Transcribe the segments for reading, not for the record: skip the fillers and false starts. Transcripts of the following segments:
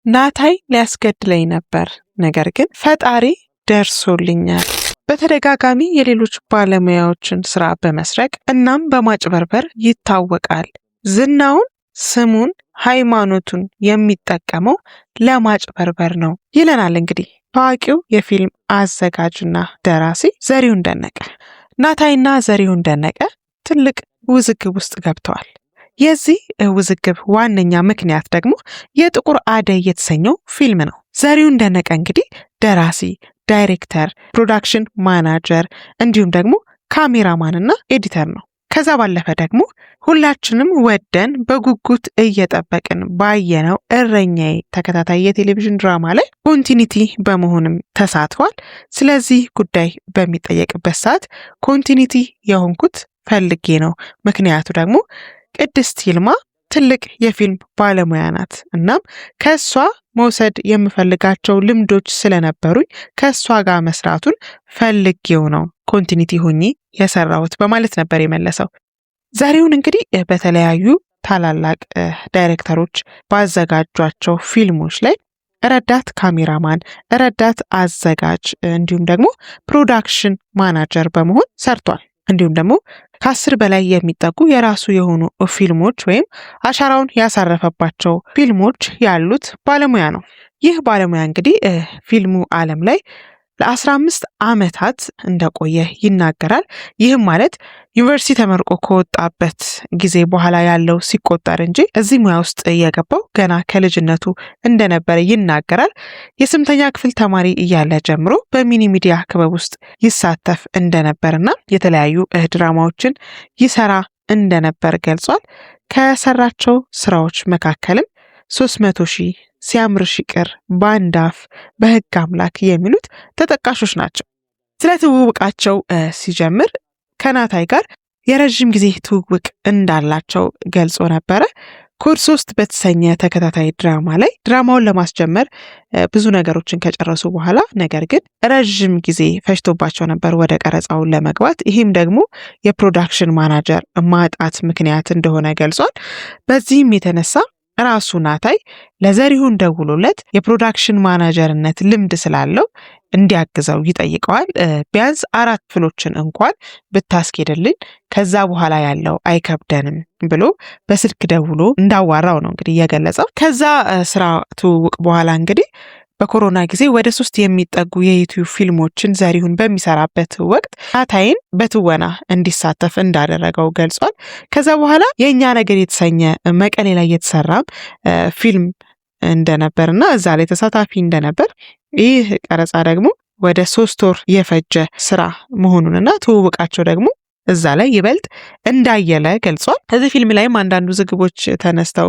ናታይ ሊያስገድለኝ ነበር፣ ነገር ግን ፈጣሪ ደርሶልኛል። በተደጋጋሚ የሌሎች ባለሙያዎችን ስራ በመስረቅ እናም በማጭበርበር ይታወቃል። ዝናውን፣ ስሙን፣ ሃይማኖቱን የሚጠቀመው ለማጭበርበር ነው ይለናል እንግዲህ ታዋቂው የፊልም አዘጋጅና ደራሲ ዘሪሁን ደነቀ። ናታይና ዘሪሁን ደነቀ ትልቅ ውዝግብ ውስጥ ገብተዋል። የዚህ ውዝግብ ዋነኛ ምክንያት ደግሞ የጥቁር አደይ የተሰኘው ፊልም ነው። ዘሪሁን ደነቀ እንግዲህ ደራሲ፣ ዳይሬክተር፣ ፕሮዳክሽን ማናጀር እንዲሁም ደግሞ ካሜራማንና ኤዲተር ነው። ከዛ ባለፈ ደግሞ ሁላችንም ወደን በጉጉት እየጠበቅን ባየነው እረኛዬ ተከታታይ የቴሌቪዥን ድራማ ላይ ኮንቲኒቲ በመሆንም ተሳትፏል። ስለዚህ ጉዳይ በሚጠየቅበት ሰዓት ኮንቲኒቲ የሆንኩት ፈልጌ ነው፣ ምክንያቱ ደግሞ ቅድስት ይልማ ትልቅ የፊልም ባለሙያ ናት። እናም ከሷ መውሰድ የምፈልጋቸው ልምዶች ስለነበሩኝ ከሷ ጋር መስራቱን ፈልጌው ነው ኮንቲኒቲ ሆኜ የሰራሁት በማለት ነበር የመለሰው። ዘሪሁን እንግዲህ በተለያዩ ታላላቅ ዳይሬክተሮች ባዘጋጇቸው ፊልሞች ላይ ረዳት ካሜራማን፣ ረዳት አዘጋጅ እንዲሁም ደግሞ ፕሮዳክሽን ማናጀር በመሆን ሰርቷል። እንዲሁም ደግሞ ከ10 በላይ የሚጠጉ የራሱ የሆኑ ፊልሞች ወይም አሻራውን ያሳረፈባቸው ፊልሞች ያሉት ባለሙያ ነው። ይህ ባለሙያ እንግዲህ ፊልሙ ዓለም ላይ ለ15 ዓመታት እንደቆየ ይናገራል። ይህም ማለት ዩኒቨርሲቲ ተመርቆ ከወጣበት ጊዜ በኋላ ያለው ሲቆጠር እንጂ እዚህ ሙያ ውስጥ የገባው ገና ከልጅነቱ እንደነበረ ይናገራል። የ8ኛ ክፍል ተማሪ እያለ ጀምሮ በሚኒ ሚዲያ ክበብ ውስጥ ይሳተፍ እንደነበርና የተለያዩ ድራማዎችን ይሰራ እንደነበር ገልጿል። ከሰራቸው ስራዎች መካከልም 300,000፣ ሲያምርሽ ይቅር፣ በአንድ አፍ፣ በህግ አምላክ የሚሉት ተጠቃሾች ናቸው። ስለ ትውውቃቸው ሲጀምር ከናታይ ጋር የረዥም ጊዜ ትውውቅ እንዳላቸው ገልጾ ነበረ። ኮድ 3 በተሰኘ ተከታታይ ድራማ ላይ ድራማውን ለማስጀመር ብዙ ነገሮችን ከጨረሱ በኋላ ነገር ግን ረዥም ጊዜ ፈጅቶባቸው ነበር ወደ ቀረጻው ለመግባት። ይህም ደግሞ የፕሮዳክሽን ማናጀር ማጣት ምክንያት እንደሆነ ገልጿል። በዚህም የተነሳ ራሱ ናታይ ለዘሪሁን ደውሎለት የፕሮዳክሽን ማናጀርነት ልምድ ስላለው እንዲያግዘው ይጠይቀዋል። ቢያንስ 4 ክፍሎችን እንኳን ብታስኬድልኝ ከዛ በኋላ ያለው አይከብደንም ብሎ በስልክ ደውሎ እንዳዋራው ነው እንግዲህ የገለጸው። ከዛ ስራ ትውውቅ በኋላ እንግዲህ በኮሮና ጊዜ ወደ 3 የሚጠጉ የዩቲዩብ ፊልሞችን ዘሪሁን በሚሰራበት ወቅት ናታይን በትወና እንዲሳተፍ እንዳደረገው ገልጿል። ከዛ በኋላ የእኛ ነገር የተሰኘ መቀሌ ላይ የተሰራም ፊልም እንደነበርና እዛ ላይ ተሳታፊ እንደነበር፣ ይህ ቀረጻ ደግሞ ወደ 3 ወር የፈጀ ስራ መሆኑንና ትውውቃቸው ደግሞ እዛ ላይ ይበልጥ እንዳየለ ገልጿል። እዚህ ፊልም ላይም አንዳንድ ውዝግቦች ተነስተው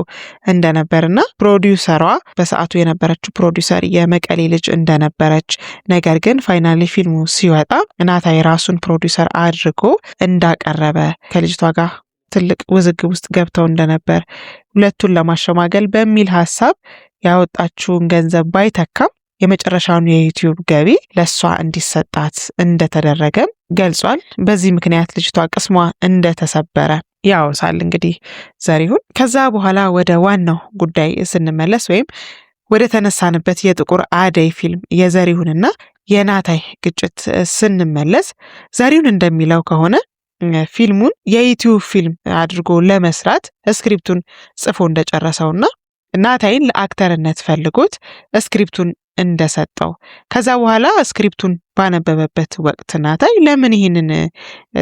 እንደነበርና ፕሮዲውሰሯ በሰዓቱ የነበረችው ፕሮዲውሰር የመቀሌ ልጅ እንደነበረች፣ ነገር ግን ፋይናሊ ፊልሙ ሲወጣ ናታይ ራሱን ፕሮዲውሰር አድርጎ እንዳቀረበ ከልጅቷ ጋር ትልቅ ውዝግብ ውስጥ ገብተው እንደነበር፣ ሁለቱን ለማሸማገል በሚል ሀሳብ ያወጣችውን ገንዘብ ባይተካም የመጨረሻውን የዩቲዩብ ገቢ ለሷ እንዲሰጣት እንደተደረገም ገልጿል። በዚህ ምክንያት ልጅቷ ቅስሟ እንደተሰበረ ያወሳል እንግዲህ ዘሪሁን። ከዛ በኋላ ወደ ዋናው ጉዳይ ስንመለስ ወይም ወደ ተነሳንበት የጥቁር አደይ ፊልም የዘሪሁንና የናታይ ግጭት ስንመለስ ዘሪሁን እንደሚለው ከሆነ ፊልሙን የዩቲዩብ ፊልም አድርጎ ለመስራት ስክሪፕቱን ጽፎ እንደጨረሰውና ናታይን ለአክተርነት ፈልጎት ስክሪፕቱን እንደሰጠው ከዛ በኋላ ስክሪፕቱን ባነበበበት ወቅት ናታይ ለምን ይህንን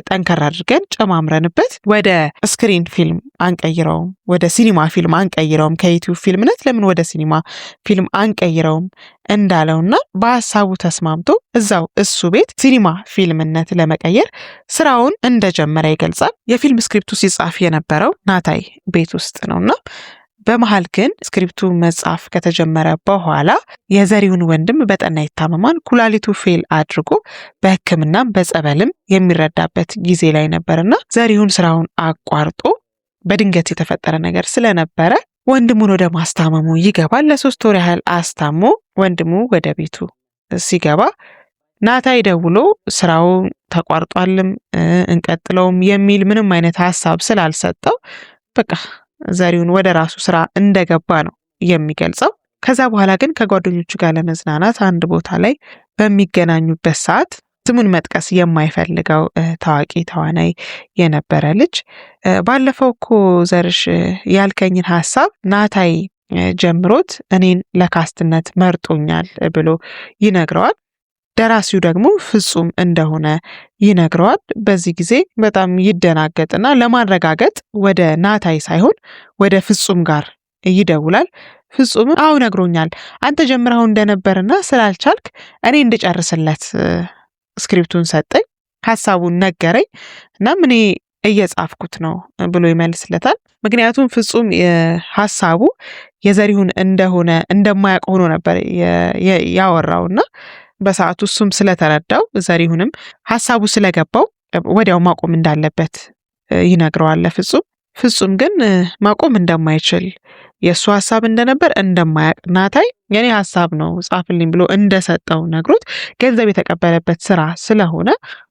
ጠንከር አድርገን ጨማምረንበት ወደ ስክሪን ፊልም አንቀይረውም፣ ወደ ሲኒማ ፊልም አንቀይረውም፣ ከዩቲዩብ ፊልምነት ለምን ወደ ሲኒማ ፊልም አንቀይረውም እንዳለውና በሀሳቡ ተስማምቶ እዛው እሱ ቤት ሲኒማ ፊልምነት ለመቀየር ስራውን እንደጀመረ ይገልጻል። የፊልም ስክሪፕቱ ሲጻፍ የነበረው ናታይ ቤት ውስጥ ነውና በመሃል ግን ስክሪፕቱ መጻፍ ከተጀመረ በኋላ የዘሪሁን ወንድም በጠና ይታመማል። ኩላሊቱ ፌል አድርጎ በሕክምናም በጸበልም የሚረዳበት ጊዜ ላይ ነበርና ዘሪሁን ስራውን አቋርጦ በድንገት የተፈጠረ ነገር ስለነበረ ወንድሙን ወደ ማስታመሙ ይገባል። ለ3 ወር ያህል አስታሞ ወንድሙ ወደ ቤቱ ሲገባ ናታይ ደውሎ ስራው ተቋርጧልም እንቀጥለውም የሚል ምንም አይነት ሀሳብ ስላልሰጠው በቃ ዘሪሁን ወደ ራሱ ስራ እንደገባ ነው የሚገልጸው። ከዛ በኋላ ግን ከጓደኞቹ ጋር ለመዝናናት አንድ ቦታ ላይ በሚገናኙበት ሰዓት ስሙን መጥቀስ የማይፈልገው ታዋቂ ተዋናይ የነበረ ልጅ ባለፈው እኮ ዘርሽ ያልከኝን ሀሳብ ናታይ ጀምሮት እኔን ለካስትነት መርጦኛል ብሎ ይነግረዋል። ደራሲው ደግሞ ፍጹም እንደሆነ ይነግረዋል። በዚህ ጊዜ በጣም ይደናገጥና ለማረጋገጥ ወደ ናታይ ሳይሆን ወደ ፍጹም ጋር ይደውላል። ፍጹም አዎ ነግሮኛል፣ አንተ ጀምረው እንደነበርና ስላልቻልክ እኔ እንድጨርስለት ስክሪፕቱን ሰጠኝ፣ ሀሳቡን ነገረኝ እና እኔ እየጻፍኩት ነው ብሎ ይመልስለታል። ምክንያቱም ፍጹም ሀሳቡ የዘሪሁን እንደሆነ እንደማያውቅ ሆኖ ነበር ያወራውና በሰዓቱ እሱም ስለተረዳው ዘሪሁንም ሀሳቡ ስለገባው ወዲያው ማቆም እንዳለበት ይነግረዋል ፍጹም። ፍጹም ግን ማቆም እንደማይችል የእሱ ሀሳብ እንደነበር እንደማያውቅ ናታይ የኔ ሀሳብ ነው ጻፍልኝ ብሎ እንደሰጠው ነግሮት ገንዘብ የተቀበለበት ስራ ስለሆነ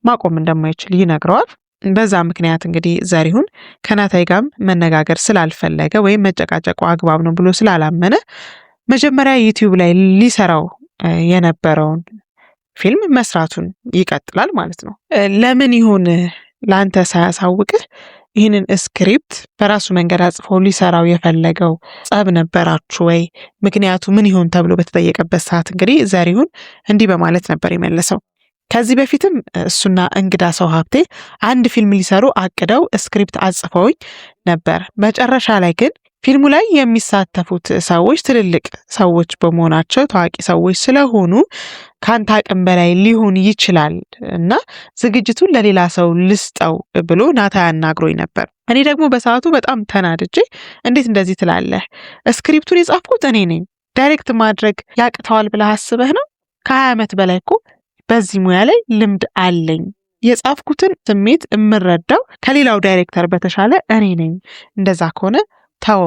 ማቆም እንደማይችል ይነግረዋል። በዛ ምክንያት እንግዲህ ዘሪሁን ከናታይ ጋርም መነጋገር ስላልፈለገ ወይም መጨቃጨቁ አግባብ ነው ብሎ ስላላመነ መጀመሪያ ዩቲዩብ ላይ ሊሰራው የነበረውን ፊልም መስራቱን ይቀጥላል ማለት ነው። ለምን ይሁን ለአንተ ሳያሳውቅህ ይህንን ስክሪፕት በራሱ መንገድ አጽፎ ሊሰራው የፈለገው? ጸብ ነበራችሁ ወይ? ምክንያቱ ምን ይሁን ተብሎ በተጠየቀበት ሰዓት እንግዲህ ዘሪሁን እንዲህ በማለት ነበር የመለሰው። ከዚህ በፊትም እሱና እንግዳ ሰው ሀብቴ አንድ ፊልም ሊሰሩ አቅደው ስክሪፕት አጽፈውኝ ነበር። መጨረሻ ላይ ግን ፊልሙ ላይ የሚሳተፉት ሰዎች ትልልቅ ሰዎች በመሆናቸው ታዋቂ ሰዎች ስለሆኑ ካንተ አቅም በላይ ሊሆን ይችላል እና ዝግጅቱን ለሌላ ሰው ልስጠው ብሎ ናታይ አናግሮኝ ነበር። እኔ ደግሞ በሰዓቱ በጣም ተናድጄ እንዴት እንደዚህ ትላለህ? ስክሪፕቱን የጻፍኩት እኔ ነኝ። ዳይሬክት ማድረግ ያቅተዋል ብለህ አስበህ ነው? ከ20 ዓመት በላይ እኮ በዚህ ሙያ ላይ ልምድ አለኝ። የጻፍኩትን ስሜት የምረዳው ከሌላው ዳይሬክተር በተሻለ እኔ ነኝ። እንደዛ ከሆነ ተው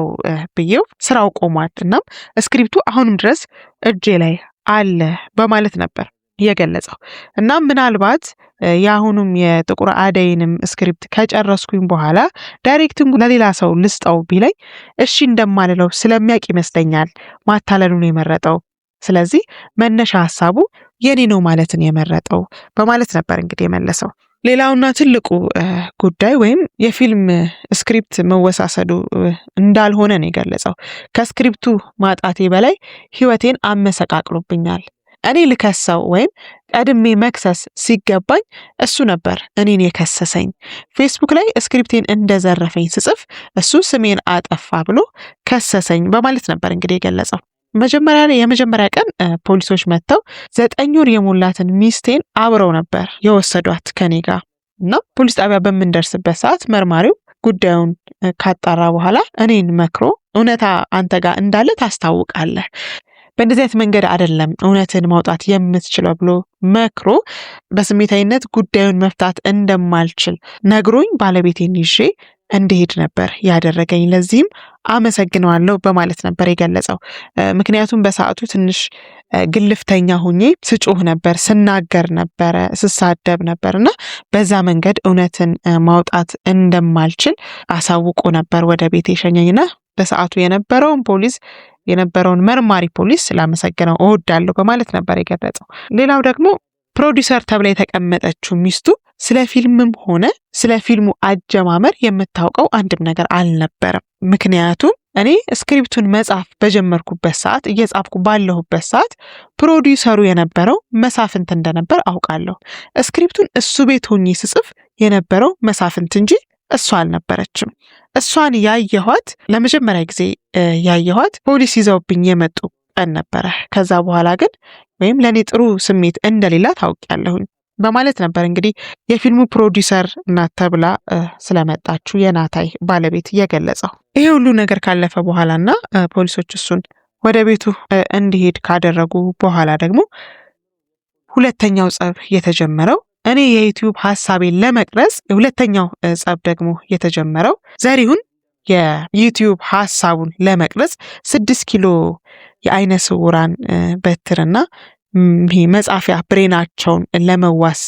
ብዬው ስራው ቆሟል። እናም ስክሪፕቱ አሁንም ድረስ እጄ ላይ አለ በማለት ነበር የገለጸው። እናም ምናልባት የአሁኑም የጥቁር አደይንም ስክሪፕት ከጨረስኩኝ በኋላ ዳይሬክቲንጉ ለሌላ ሰው ልስጠው ቢለኝ እሺ እንደማልለው ስለሚያውቅ ይመስለኛል ማታለሉን የመረጠው። ስለዚህ መነሻ ሀሳቡ የኔ ነው ማለትን የመረጠው በማለት ነበር እንግዲህ የመለሰው። ሌላውና ትልቁ ጉዳይ ወይም የፊልም ስክሪፕት መወሳሰዱ እንዳልሆነ ነው የገለጸው። ከስክሪፕቱ ማጣቴ በላይ ህይወቴን አመሰቃቅሎብኛል። እኔ ልከሰው ወይም ቀድሜ መክሰስ ሲገባኝ እሱ ነበር እኔን የከሰሰኝ። ፌስቡክ ላይ ስክሪፕቴን እንደዘረፈኝ ስጽፍ እሱ ስሜን አጠፋ ብሎ ከሰሰኝ በማለት ነበር እንግዲህ የገለጸው። መጀመሪያ ላይ የመጀመሪያ ቀን ፖሊሶች መጥተው 9 ወር የሞላትን ሚስቴን አብረው ነበር የወሰዷት ከኔ ጋር እና ፖሊስ ጣቢያ በምንደርስበት ሰዓት መርማሪው ጉዳዩን ካጣራ በኋላ እኔን መክሮ እውነታ አንተ ጋር እንዳለ ታስታውቃለህ፣ በእንደዚህ አይነት መንገድ አይደለም እውነትን ማውጣት የምትችለው ብሎ መክሮ በስሜታዊነት ጉዳዩን መፍታት እንደማልችል ነግሮኝ ባለቤቴን ይዤ እንዲሄድ ነበር ያደረገኝ። ለዚህም አመሰግነዋለሁ በማለት ነበር የገለጸው። ምክንያቱም በሰዓቱ ትንሽ ግልፍተኛ ሆኜ ስጮህ ነበር፣ ስናገር ነበረ፣ ስሳደብ ነበር እና በዛ መንገድ እውነትን ማውጣት እንደማልችል አሳውቆ ነበር ወደ ቤት የሸኘኝና በሰዓቱ የነበረውን መርማሪ ፖሊስ ላመሰግነው እወዳለሁ በማለት ነበር የገለጸው። ሌላው ደግሞ ፕሮዲውሰር ተብላ የተቀመጠችው ሚስቱ ስለ ፊልምም ሆነ ስለ ፊልሙ አጀማመር የምታውቀው አንድም ነገር አልነበረም። ምክንያቱም እኔ ስክሪፕቱን መጻፍ በጀመርኩበት ሰዓት እየጻፍኩ ባለሁበት ሰዓት ፕሮዲውሰሩ የነበረው መሳፍንት እንደነበር አውቃለሁ። ስክሪፕቱን እሱ ቤት ሆኜ ስጽፍ የነበረው መሳፍንት እንጂ እሷ አልነበረችም። እሷን ያየኋት ለመጀመሪያ ጊዜ ያየኋት ፖሊስ ይዘውብኝ የመጡ ቀን ነበረ። ከዛ በኋላ ግን ወይም ለኔ ጥሩ ስሜት እንደሌላ ታውቂያለሁኝ በማለት ነበር እንግዲህ የፊልሙ ፕሮዲውሰር እናት ተብላ ስለመጣችው የናታይ ባለቤት የገለጸው። ይሄ ሁሉ ነገር ካለፈ በኋላና ፖሊሶች እሱን ወደ ቤቱ እንዲሄድ ካደረጉ በኋላ ደግሞ ሁለተኛው ጸብ የተጀመረው እኔ የዩቲዩብ ሐሳቤን ለመቅረጽ ሁለተኛው ጸብ ደግሞ የተጀመረው ዘሪሁን የዩቲዩብ ሐሳቡን ለመቅረጽ 6 ኪሎ የአይነ ስውራን በትርና ይሄ መጻፊያ ብሬናቸውን ለመዋስ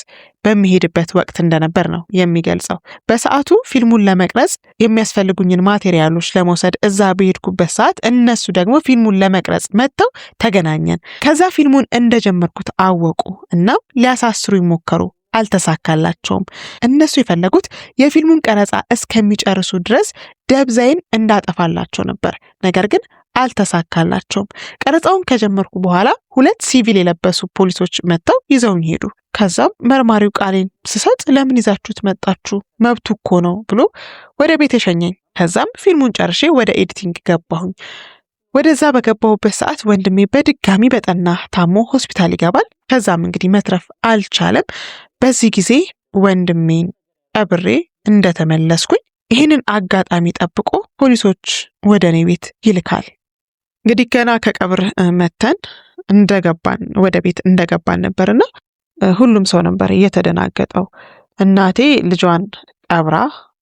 በሚሄድበት ወቅት እንደነበር ነው የሚገልጸው። በሰዓቱ ፊልሙን ለመቅረጽ የሚያስፈልጉኝን ማቴሪያሎች ለመውሰድ እዛ በሄድኩበት ሰዓት እነሱ ደግሞ ፊልሙን ለመቅረጽ መጥተው ተገናኘን። ከዛ ፊልሙን እንደጀመርኩት አወቁ እና ሊያሳስሩ ይሞከሩ። አልተሳካላቸውም። እነሱ የፈለጉት የፊልሙን ቀረጻ እስከሚጨርሱ ድረስ ደብዛይን እንዳጠፋላቸው ነበር። ነገር ግን አልተሳካላቸውም። ቀረጻውን ከጀመርኩ በኋላ 2 ሲቪል የለበሱ ፖሊሶች መጥተው ይዘውኝ ሄዱ። ከዛም መርማሪው ቃሌን ስሰጥ ለምን ይዛችሁት መጣችሁ? መብቱ እኮ ነው ብሎ ወደ ቤት የሸኘኝ። ከዛም ፊልሙን ጨርሼ ወደ ኤዲቲንግ ገባሁኝ። ወደዛ በገባሁበት ሰዓት ወንድሜ በድጋሚ በጠና ታሞ ሆስፒታል ይገባል። ከዛም እንግዲህ መትረፍ አልቻለም። በዚህ ጊዜ ወንድሜን ቀብሬ እንደተመለስኩኝ ይህንን አጋጣሚ ጠብቆ ፖሊሶች ወደ እኔ ቤት ይልካል። እንግዲህ ገና ከቀብር መተን ወደ ቤት እንደገባን ነበርና ሁሉም ሰው ነበር እየተደናገጠው። እናቴ ልጇን ቀብራ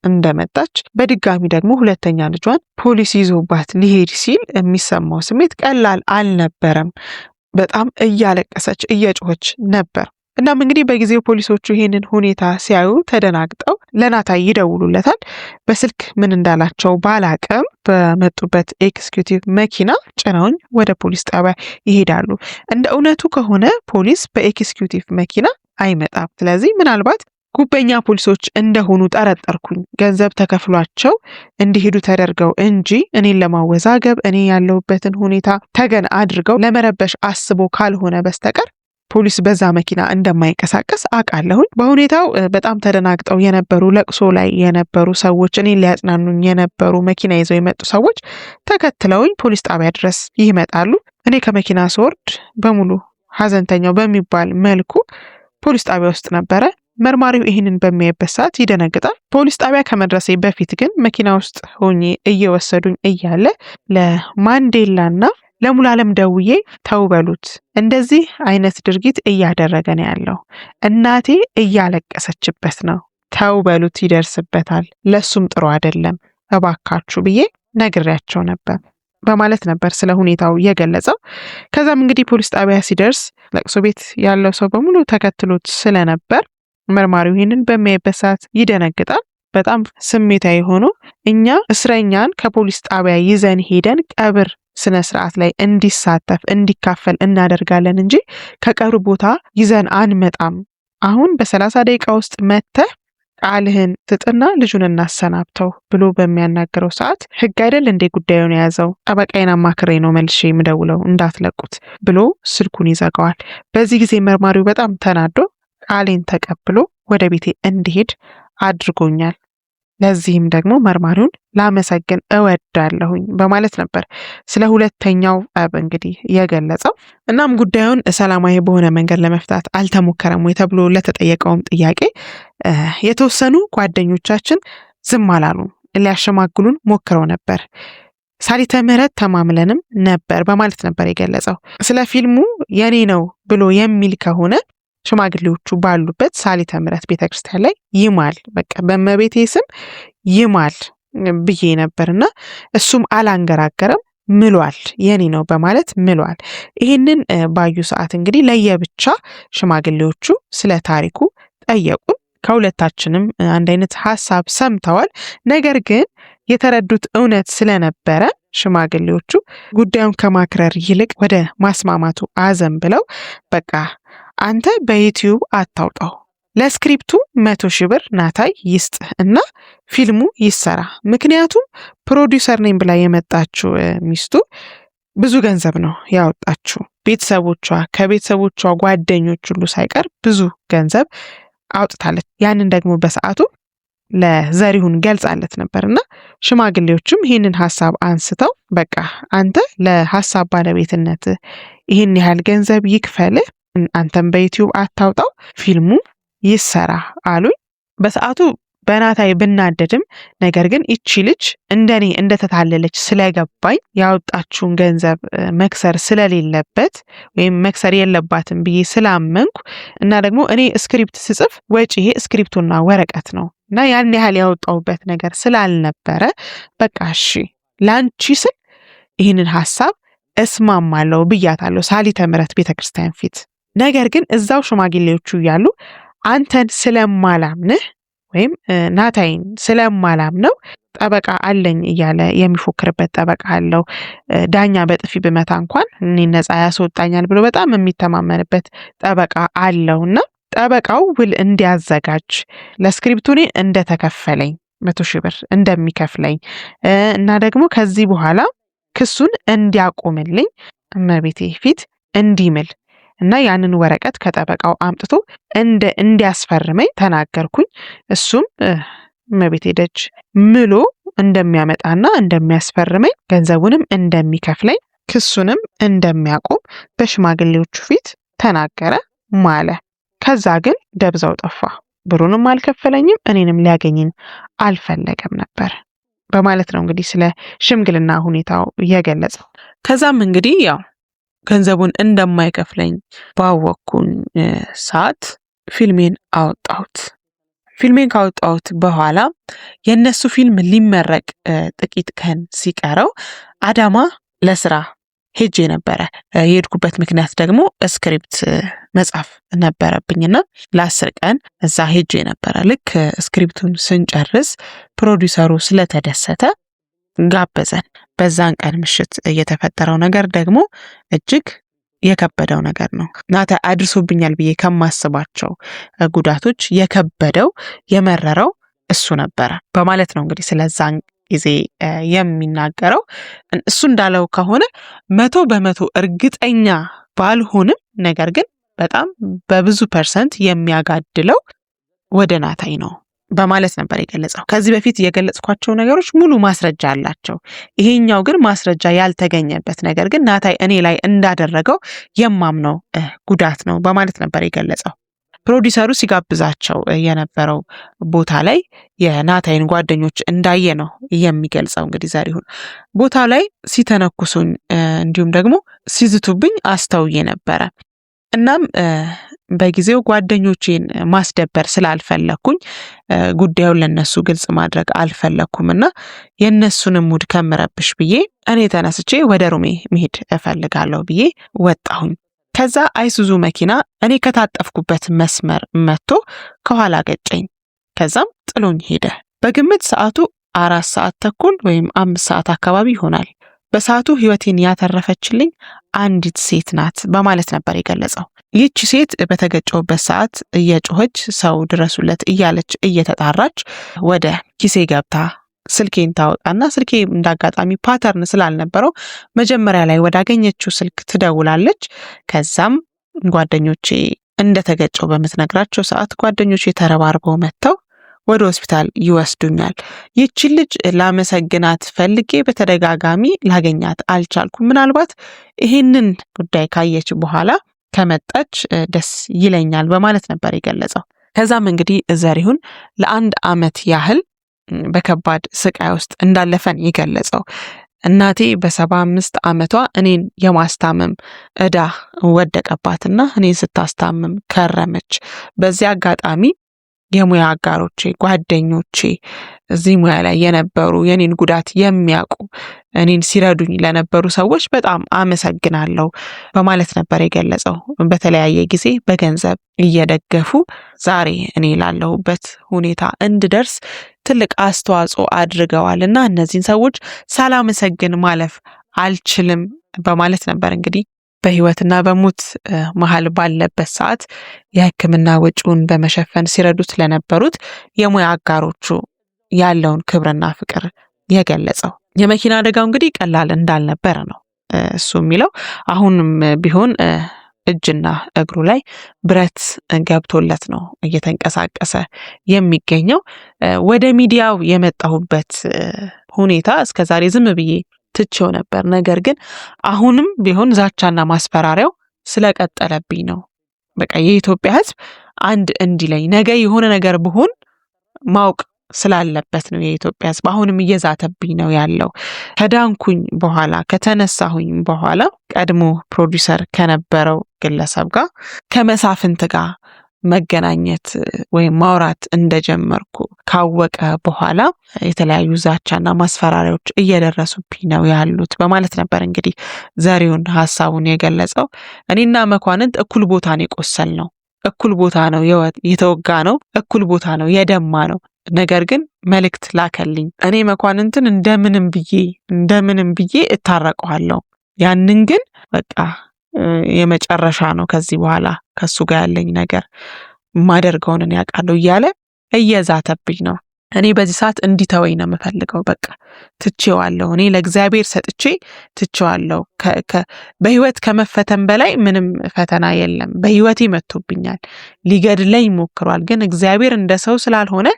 እንደመጣች በድጋሚ ደግሞ ሁለተኛ ልጇን ፖሊስ ይዞባት ሊሄድ ሲል የሚሰማው ስሜት ቀላል አልነበረም። በጣም እያለቀሰች እየጮኸች ነበር። እናም እንግዲህ በጊዜው ፖሊሶቹ ይሄንን ሁኔታ ሲያዩ ተደናግጠው ለናታይ ይደውሉለታል። በስልክ ምን እንዳላቸው ባላቅም በመጡበት ኤክስኪዩቲቭ መኪና ጭነውኝ ወደ ፖሊስ ጣቢያ ይሄዳሉ። እንደ እውነቱ ከሆነ ፖሊስ በኤክስኪዩቲቭ መኪና አይመጣም። ስለዚህ ምናልባት ጉበኛ ፖሊሶች እንደሆኑ ጠረጠርኩኝ። ገንዘብ ተከፍሏቸው እንዲሄዱ ተደርገው እንጂ እኔን ለማወዛገብ እኔ ያለሁበትን ሁኔታ ተገን አድርገው ለመረበሽ አስቦ ካልሆነ በስተቀር ፖሊስ በዛ መኪና እንደማይንቀሳቀስ አውቃለሁኝ። በሁኔታው በጣም ተደናግጠው የነበሩ ለቅሶ ላይ የነበሩ ሰዎች፣ እኔን ሊያጽናኑኝ የነበሩ መኪና ይዘው የመጡ ሰዎች ተከትለውኝ ፖሊስ ጣቢያ ድረስ ይመጣሉ። እኔ ከመኪና ስወርድ በሙሉ ሀዘንተኛው በሚባል መልኩ ፖሊስ ጣቢያ ውስጥ ነበረ። መርማሪው ይህንን በሚያይበት ሰዓት ይደነግጣል። ፖሊስ ጣቢያ ከመድረሴ በፊት ግን መኪና ውስጥ ሆኜ እየወሰዱኝ እያለ ለማንዴላና ለሙሉዓለም ደውዬ ተው በሉት፣ እንደዚህ አይነት ድርጊት እያደረገ ነው ያለው፣ እናቴ እያለቀሰችበት ነው፣ ተው በሉት፣ ይደርስበታል፣ ለሱም ጥሩ አይደለም፣ እባካችሁ ብዬ ነግሬያቸው ነበር በማለት ነበር ስለ ሁኔታው የገለጸው። ከዛም እንግዲህ ፖሊስ ጣቢያ ሲደርስ ለቅሶ ቤት ያለው ሰው በሙሉ ተከትሎት ስለነበር መርማሪው ይህንን በሚያይበት ሰዓት ይደነግጣል። በጣም ስሜታዊ ሆኖ እኛ እስረኛን ከፖሊስ ጣቢያ ይዘን ሄደን ቀብር ስነ ስርዓት ላይ እንዲሳተፍ እንዲካፈል እናደርጋለን እንጂ ከቀብር ቦታ ይዘን አንመጣም። አሁን በ30 ደቂቃ ውስጥ መተህ ቃልህን ስጥና ልጁን እናሰናብተው ብሎ በሚያናገረው ሰዓት ህግ አይደል እንዴ ጉዳዩን የያዘው? ጠበቃዬን አማክሬ ነው መልሼ የምደውለው እንዳትለቁት ብሎ ስልኩን ይዘጋዋል። በዚህ ጊዜ መርማሪው በጣም ተናዶ ቃሌን ተቀብሎ ወደ ቤቴ እንዲሄድ አድርጎኛል። ለዚህም ደግሞ መርማሪውን ላመሰግን እወዳለሁኝ በማለት ነበር ስለ ሁለተኛው ጠብ እንግዲህ የገለጸው። እናም ጉዳዩን ሰላማዊ በሆነ መንገድ ለመፍታት አልተሞከረም ወይ ተብሎ ለተጠየቀውም ጥያቄ የተወሰኑ ጓደኞቻችን ዝም አላሉ፣ ሊያሸማግሉን ሞክረው ነበር፣ ሳሊተ ምህረት ተማምለንም ነበር በማለት ነበር የገለጸው። ስለ ፊልሙ የኔ ነው ብሎ የሚል ከሆነ ሽማግሌዎቹ ባሉበት ሳሊተ ምህረት ቤተክርስቲያን ላይ ይማል፣ በቃ በእመቤቴ ስም ይማል ብዬ ነበርና እሱም አላንገራገረም፣ ምሏል፣ የኔ ነው በማለት ምሏል። ይህንን ባዩ ሰዓት እንግዲህ ለየብቻ ሽማግሌዎቹ ስለ ታሪኩ ጠየቁን። ከሁለታችንም አንድ አይነት ሀሳብ ሰምተዋል። ነገር ግን የተረዱት እውነት ስለነበረ ሽማግሌዎቹ ጉዳዩን ከማክረር ይልቅ ወደ ማስማማቱ አዘን ብለው በቃ አንተ በዩቲዩብ አታውጣው፣ ለስክሪፕቱ 100,000 ብር ናታይ ይስጥ እና ፊልሙ ይሰራ። ምክንያቱም ፕሮዲውሰር ነኝ ብላ የመጣችው ሚስቱ ብዙ ገንዘብ ነው ያወጣችው። ቤተሰቦቿ ከቤተሰቦቿ ጓደኞች ሁሉ ሳይቀር ብዙ ገንዘብ አውጥታለች። ያንን ደግሞ በሰዓቱ ለዘሪሁን ገልጻለት ነበርና ሽማግሌዎቹም ይህንን ሀሳብ አንስተው በቃ አንተ ለሀሳብ ባለቤትነት ይህን ያህል ገንዘብ ይክፈልህ፣ አንተም በዩቲዩብ አታውጣው፣ ፊልሙ ይሰራ አሉኝ። በሰዓቱ በናታይ ብናደድም ነገር ግን ይቺ ልጅ እንደኔ እንደተታለለች ስለገባኝ ያወጣችውን ገንዘብ መክሰር ስለሌለበት ወይም መክሰር የለባትም ብዬ ስላመንኩ እና ደግሞ እኔ ስክሪፕት ስጽፍ ወጪ ስክሪፕቱና ወረቀት ነው እና ያን ያህል ያወጣውበት ነገር ስላልነበረ በቃ እሺ ላንቺ ስል ይህንን ሀሳብ እስማማለሁ ብያታለሁ ሳሊተ ምሕረት ቤተክርስቲያን ፊት። ነገር ግን እዛው ሽማግሌዎቹ እያሉ አንተን ስለማላምንህ ወይም ናታይን ስለማላምነው ጠበቃ አለኝ እያለ የሚፎክርበት ጠበቃ አለው። ዳኛ በጥፊ ብመታ እንኳን እኔ ነፃ ያስወጣኛል ብሎ በጣም የሚተማመንበት ጠበቃ አለውና ጠበቃው ውል እንዲያዘጋጅ ለስክሪፕቱ እኔ እንደተከፈለኝ 100,000 ብር እንደሚከፍለኝ እና ደግሞ ከዚህ በኋላ ክሱን እንዲያቆምልኝ እመቤቴ ፊት እንዲምል እና ያንን ወረቀት ከጠበቃው አምጥቶ እንዲያስፈርመኝ ተናገርኩኝ። እሱም እመቤቴ ደጅ ምሎ እንደሚያመጣና እንደሚያስፈርመኝ ገንዘቡንም እንደሚከፍለኝ ክሱንም እንደሚያቆም በሽማግሌዎቹ ፊት ተናገረ ማለ። ከዛ ግን ደብዛው ጠፋ። ብሩንም አልከፈለኝም፣ እኔንም ሊያገኝን አልፈለገም ነበር በማለት ነው እንግዲህ ስለ ሽምግልና ሁኔታው የገለጸው። ከዛም እንግዲህ ያው ገንዘቡን እንደማይከፍለኝ ባወቅኩኝ ሰዓት ፊልሜን አወጣሁት። ፊልሜን ካወጣሁት በኋላ የነሱ ፊልም ሊመረቅ ጥቂት ቀን ሲቀረው አዳማ ለስራ ሄጄ ነበረ። የሄድኩበት ምክንያት ደግሞ ስክሪፕት መጻፍ ነበረብኝና ለ10 ቀን እዛ ሄጄ ነበረ። ልክ ስክሪፕቱን ስንጨርስ ፕሮዲውሰሩ ስለተደሰተ ጋበዘን። በዛን ቀን ምሽት የተፈጠረው ነገር ደግሞ እጅግ የከበደው ነገር ነው። ናታይ አድርሶብኛል ብዬ ከማስባቸው ጉዳቶች የከበደው የመረረው እሱ ነበረ በማለት ነው እንግዲህ ስለዛን ጊዜ የሚናገረው። እሱ እንዳለው ከሆነ 100% እርግጠኛ ባልሆንም ነገር ግን በጣም በብዙ ፐርሰንት የሚያጋድለው ወደ ናታይ ነው በማለት ነበር የገለጸው። ከዚህ በፊት የገለጽኳቸው ነገሮች ሙሉ ማስረጃ አላቸው። ይሄኛው ግን ማስረጃ ያልተገኘበት ነገር ግን ናታይ እኔ ላይ እንዳደረገው የማምነው ጉዳት ነው በማለት ነበር የገለጸው። ፕሮዲውሰሩ ሲጋብዛቸው የነበረው ቦታ ላይ የናታይን ጓደኞች እንዳየ ነው የሚገልጸው። እንግዲህ ዛሬውን ቦታ ላይ ሲተነኩሱኝ እንዲሁም ደግሞ ሲዝቱብኝ አስተውዬ ነበረ። እናም በጊዜው ጓደኞቼን ማስደበር ስላልፈለኩኝ ጉዳዩን ለነሱ ግልጽ ማድረግ አልፈለኩምና የነሱንም ሙድ ከምረብሽ ብዬ እኔ ተነስቼ ወደ ሩሜ መሄድ እፈልጋለሁ ብዬ ወጣሁኝ። ከዛ አይሱዙ መኪና እኔ ከታጠፍኩበት መስመር መጥቶ ከኋላ ገጨኝ። ከዛም ጥሎኝ ሄደ። በግምት ሰዓቱ 4 ሰዓት ተኩል ወይም 5 ሰዓት አካባቢ ይሆናል። በሰዓቱ ህይወቴን ያተረፈችልኝ አንዲት ሴት ናት በማለት ነበር የገለጸው። ይህች ሴት በተገጨውበት ሰዓት እየጮኸች ሰው ድረሱለት እያለች እየተጣራች ወደ ኪሴ ገብታ ስልኬን ታወጣና ስልኬ እንዳጋጣሚ ፓተርን ስላልነበረው መጀመሪያ ላይ ወዳገኘችው ስልክ ትደውላለች። ከዛም ጓደኞቼ እንደተገጨው በምትነግራቸው ሰዓት ጓደኞቼ ተረባርበው መጥተው ወደ ሆስፒታል ይወስዱኛል። ይህች ልጅ ላመሰግናት ፈልጌ በተደጋጋሚ ላገኛት አልቻልኩም። ምናልባት ይሄንን ጉዳይ ካየች በኋላ ከመጣች ደስ ይለኛል በማለት ነበር የገለጸው። ከዛም እንግዲህ ዘሪሁን ለ1 ዓመት ያህል በከባድ ስቃይ ውስጥ እንዳለፈን የገለጸው። እናቴ በ75 ዓመቷ እኔን የማስታመም ዕዳ ወደቀባትና እኔን ስታስታምም ከረመች። በዚህ አጋጣሚ የሙያ አጋሮቼ፣ ጓደኞቼ፣ እዚህ ሙያ ላይ የነበሩ የኔን ጉዳት የሚያውቁ እኔን ሲረዱኝ ለነበሩ ሰዎች በጣም አመሰግናለሁ በማለት ነበር የገለጸው። በተለያየ ጊዜ በገንዘብ እየደገፉ ዛሬ እኔ ላለሁበት ሁኔታ እንድደርስ ትልቅ አስተዋጽኦ አድርገዋል እና እነዚህን ሰዎች ሳላመሰግን ማለፍ አልችልም በማለት ነበር እንግዲህ በህይወትና በሞት መሃል ባለበት ሰዓት የሕክምና ወጪውን በመሸፈን ሲረዱት ለነበሩት የሙያ አጋሮቹ ያለውን ክብርና ፍቅር የገለጸው። የመኪና አደጋው እንግዲህ ቀላል እንዳልነበረ ነው እሱ የሚለው። አሁንም ቢሆን እጅና እግሩ ላይ ብረት ገብቶለት ነው እየተንቀሳቀሰ የሚገኘው። ወደ ሚዲያው የመጣሁበት ሁኔታ እስከዛሬ ዝም ብዬ ትቼው ነበር። ነገር ግን አሁንም ቢሆን ዛቻና ማስፈራሪያው ስለቀጠለብኝ ነው። በቃ የኢትዮጵያ ሕዝብ አንድ እንዲለኝ ነገ የሆነ ነገር ብሆን ማወቅ ስላለበት ነው። የኢትዮጵያ ሕዝብ አሁንም እየዛተብኝ ነው ያለው። ከዳንኩኝ በኋላ ከተነሳሁኝ በኋላ ቀድሞ ፕሮዲውሰር ከነበረው ግለሰብ ጋር ከመሳፍንት ጋር መገናኘት ወይም ማውራት እንደጀመርኩ ካወቀ በኋላ የተለያዩ ዛቻና ማስፈራሪያዎች እየደረሱብኝ ነው ያሉት በማለት ነበር እንግዲህ ዘሪሁን ሀሳቡን የገለጸው። እኔና መኳንንት እኩል ቦታ ነው የቆሰል ነው፣ እኩል ቦታ ነው የተወጋ ነው፣ እኩል ቦታ ነው የደማ ነው። ነገር ግን መልእክት ላከልኝ። እኔ መኳንንትን እንደምንም ብዬ እታረቀዋለሁ። ያንን ግን በቃ የመጨረሻ ነው፣ ከዚህ በኋላ ከሱ ጋር ያለኝ ነገር ማደርገውን እኔ ያውቃለሁ እያለ እየዛተብኝ ነው። እኔ በዚህ ሰዓት እንዲተወኝ ነው የምፈልገው። በቃ ትቼዋለሁ። እኔ ለእግዚአብሔር ሰጥቼ ትቼዋለሁ። በህይወት ከመፈተን በላይ ምንም ፈተና የለም። በህይወቴ መጥቶብኛል። ሊገድለኝ ሞክሯል። ግን እግዚአብሔር እንደ ሰው ስላልሆነ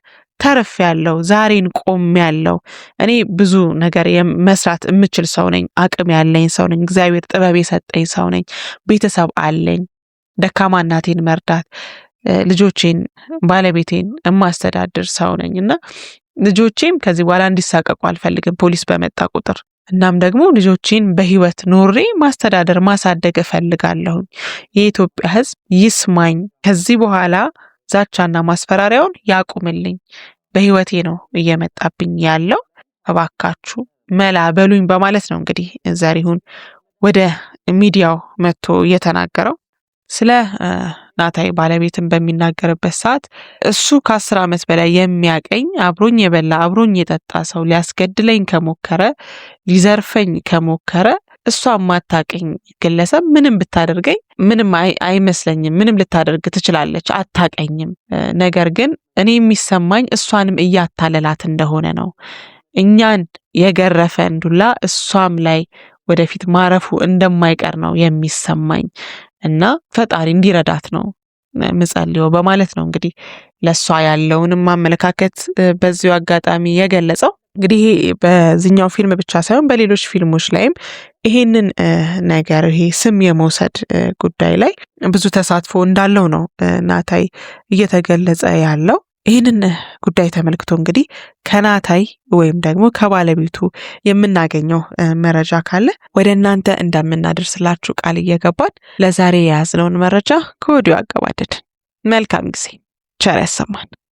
ተርፌያለሁ። ዛሬን ቆሜያለሁ። እኔ ብዙ ነገር መስራት የምችል ሰው ነኝ። አቅም ያለኝ ሰው ነኝ። እግዚአብሔር ጥበብ የሰጠኝ ሰው ነኝ። ቤተሰብ አለኝ። ደካማ እናቴን መርዳት፣ ልጆቼን፣ ባለቤቴን የማስተዳድር ሰው ነኝ እና ልጆቼም ከዚህ በኋላ እንዲሳቀቁ አልፈልግም ፖሊስ በመጣ ቁጥር። እናም ደግሞ ልጆቼን በህይወት ኖሬ ማስተዳደር ማሳደግ እፈልጋለሁኝ። የኢትዮጵያ ሕዝብ ይስማኝ። ከዚህ በኋላ ዛቻና ማስፈራሪያውን ያቁምልኝ። በህይወቴ ነው እየመጣብኝ ያለው። እባካችሁ መላ በሉኝ በማለት ነው እንግዲህ ዘሪሁን ወደ ሚዲያው መጥቶ እየተናገረው። ስለ ናታይ ባለቤትን በሚናገርበት ሰዓት እሱ ከ10 ዓመት በላይ የሚያቀኝ አብሮኝ የበላ አብሮኝ የጠጣ ሰው ሊያስገድለኝ ከሞከረ ሊዘርፈኝ ከሞከረ እሷ ማታቀኝ ግለሰብ ምንም ብታደርገኝ ምንም አይመስለኝም። ምንም ልታደርግ ትችላለች፣ አታቀኝም። ነገር ግን እኔ የሚሰማኝ እሷንም እያታለላት እንደሆነ ነው። እኛን የገረፈን ዱላ እሷም ላይ ወደፊት ማረፉ እንደማይቀር ነው የሚሰማኝ እና ፈጣሪ እንዲረዳት ነው ምጸልዮ በማለት ነው እንግዲህ ለሷ ያለውንም አመለካከት በዚሁ አጋጣሚ የገለጸው። እንግዲህ በዚህኛው ፊልም ብቻ ሳይሆን በሌሎች ፊልሞች ላይም ይሄንን ነገር ይሄ ስም የመውሰድ ጉዳይ ላይ ብዙ ተሳትፎ እንዳለው ነው ናታይ እየተገለጸ ያለው። ይህንን ጉዳይ ተመልክቶ እንግዲህ ከናታይ ወይም ደግሞ ከባለቤቱ የምናገኘው መረጃ ካለ ወደ እናንተ እንደምናደርስላችሁ ቃል እየገባን ለዛሬ የያዝነውን መረጃ ከወዲሁ አገባደድን። መልካም ጊዜ፣ ቸር ያሰማን።